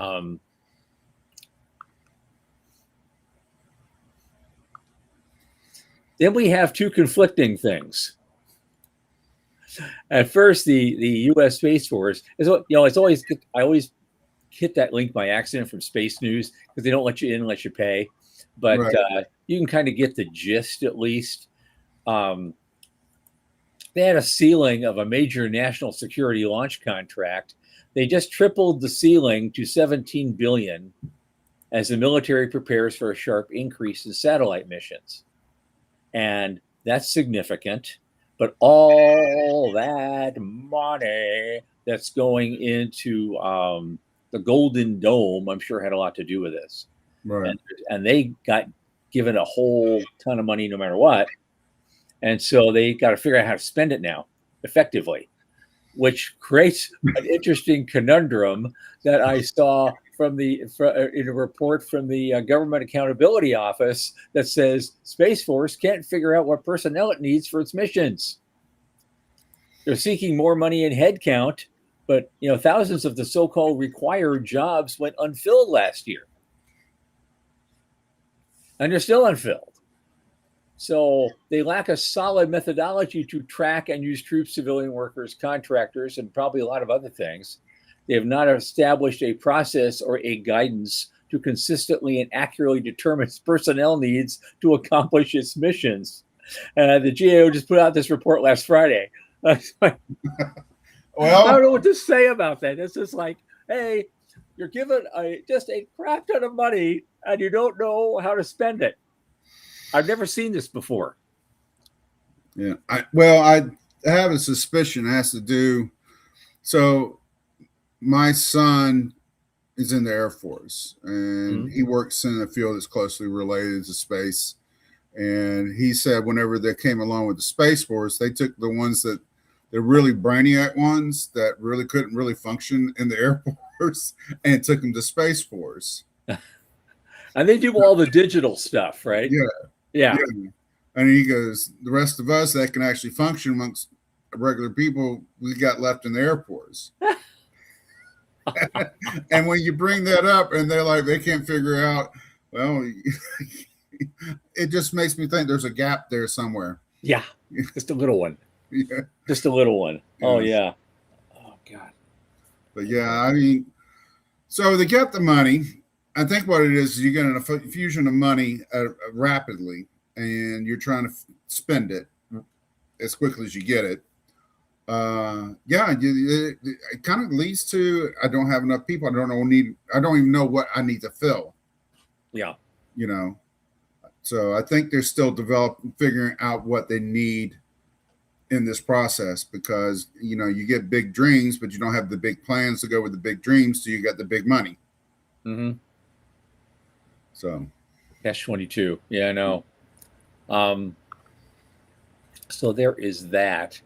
Um, then we have two conflicting things. At first, the U.S. Space Force is, it's always, I always hit that link by accident from Space News because they don't let you in unless you pay. But Right. you can kind of get the gist at least. They had a ceiling of a major national security launch contract. They just tripled the ceiling to 17 billion as the military prepares for a sharp increase in satellite missions. And that's significant. But all that money that's going into the Golden Dome, I'm sure had a lot to do with this. Right. And they got given a whole ton of money no matter what. And so they got to figure out how to spend it now effectively, which creates an interesting conundrum that I saw in a report from the Government Accountability Office that says Space Force can't figure out what personnel it needs for its missions. They're seeking more money in headcount, but thousands of the so-called required jobs went unfilled last year, and they're still unfilled. So they lack a solid methodology to track and use troops, civilian workers, contractors, and probably a lot of other things. They have not established a process or a guidance to consistently and accurately determine its personnel needs to accomplish its missions. The GAO just put out this report last Friday. Well, I don't know what to say about that. It's just like, hey, you're given just a crap ton of money and you don't know how to spend it. I've never seen this before. Yeah. I have a suspicion it has to do. So my son is in the Air Force and he works in a field that's closely related to space. And he said whenever they came along with the Space Force, they took the ones that they're really brainiac ones that really couldn't really function in the Air Force and took them to Space Force. And they do all the digital stuff, right? Yeah. And he goes, the rest of us that can actually function amongst regular people, we got left in the Air Force. And when you bring that up and they're like, they can't figure out, well, it just makes me think there's a gap there somewhere. Yeah. Just a little one. Yeah. Just a little one. Yes. Oh, yeah. Oh, God. But yeah, I mean, so they get the money. I think what it is you get an infusion of money rapidly, and you're trying to spend it as quickly as you get it. It kind of leads to I don't have enough people. I don't even know what I need to fill. Yeah. So I think they're still figuring out what they need in this process because you get big dreams, but you don't have the big plans to go with the big dreams, so you got the big money. Mm-hmm. So Catch-22. Yeah, I know. So there is that.